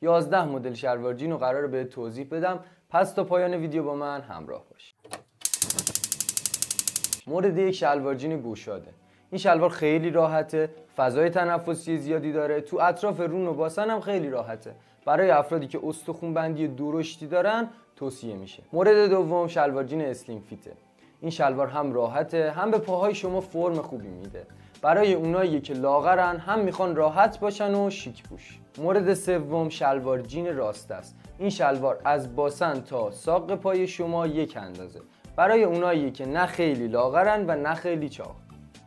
11 مدل شلوار جین رو قراره بهت توضیح بدم، پس تا پایان ویدیو با من همراه باش. مورد یک شلوار جین گشاده. این شلوار خیلی راحته، فضای تنفسی زیادی داره، تو اطراف رون و باسن هم خیلی راحته. برای افرادی که استخوان بندی درشتی دارن توصیه میشه. مورد دوم شلوار جین اسلیم فیته. این شلوار هم راحته، هم به پاهای شما فرم خوبی میده. برای اونایی که لاغرن، هم میخوان راحت باشن و شیک پوش. مورد سوم شلوار جین راست است. این شلوار از باسن تا ساق پای شما یک اندازه. برای اونایی که نه خیلی لاغرن و نه خیلی چاق.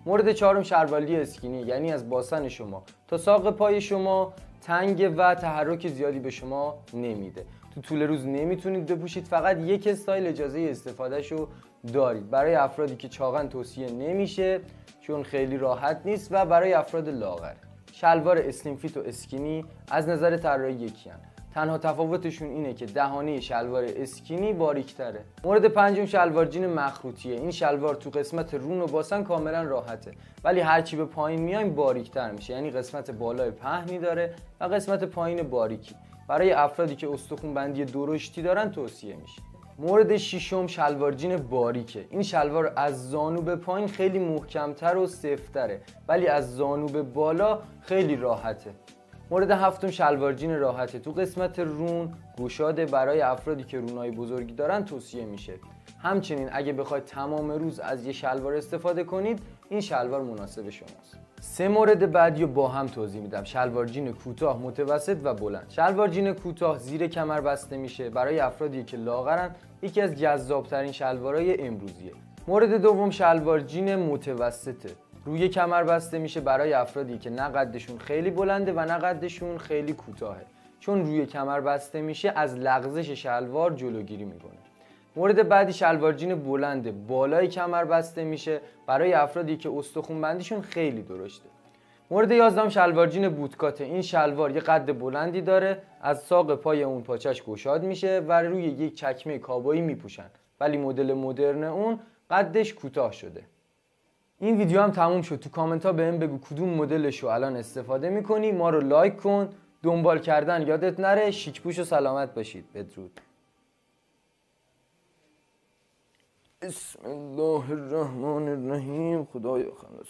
مورد چهارم شلواری اسکینی، یعنی از باسن شما تا ساق پای شما تنگ و تحرک زیادی به شما نمیده. تو طول روز نمیتونید بپوشید، فقط یک استایل اجازه استفادهشو دارید. برای افرادی که چاقن توصیه نمیشه چون خیلی راحت نیست و برای افراد لاغر. شلوار اسلیم فیت و اسکینی از نظر طراحی یکی هن. تنها تفاوتشون اینه که دهانه شلوار اسکینی باریک‌تره. مورد پنجم شلوار جین مخروطیه. این شلوار تو قسمت رون و باسن کاملا راحته، ولی هرچی به پایین میایم باریک‌تر میشه، یعنی قسمت بالای پهنی داره و قسمت پایین باریکی. برای افرادی که استخوان بندی درشتی دارن توصیه میشه. مورد ششم شلوار جین باریکه. این شلوار از زانو به پایین خیلی محکمتر و سفت‌تره، ولی از زانو به بالا خیلی راحته. مورد هفتم شلوار جین راحته. تو قسمت رون گشاده، برای افرادی که رونای بزرگی دارن توصیه میشه. همچنین اگه بخواید تمام روز از یه شلوار استفاده کنید، این شلوار مناسب شماست. سه مورد بعدی رو با هم توضیح میدم. شلوار جین کوتاه، متوسط و بلند. شلوار جین کوتاه زیر کمر بسته میشه، برای افرادی که لاغرن یکی از جذابترین شلوارهای امروزیه. مورد دوم شلوار جین متوسطه. روی کمر بسته میشه، برای افرادی که نه قدشون خیلی بلنده و نه قدشون خیلی کوتاهه. چون روی کمر بسته میشه از لغزش شلوار جلوگیری میکنه. مورد بعدی شلوار جین بلنده، بالای کمر بسته میشه، برای افرادی که استخوان بندیشون خیلی درشته. مورد 11 شلوار جین بوتکاته. این شلوار یه قد بلندی داره، از ساق پای اون پاچش گشاد میشه و روی یک چکمه کابایی میپوشن، ولی مدل مدرن اون قدش کوتاه شده. این ویدیو هم تموم شد. تو کامنت ها بهم بگو کدوم مدلش رو الان استفاده میکنی. ما رو لایک کن، دنبال کردن یادت نره. شیک پوش و سلامت باشید. بدرود. بسم الله الرحمن الرحیم. خدایا خلاص.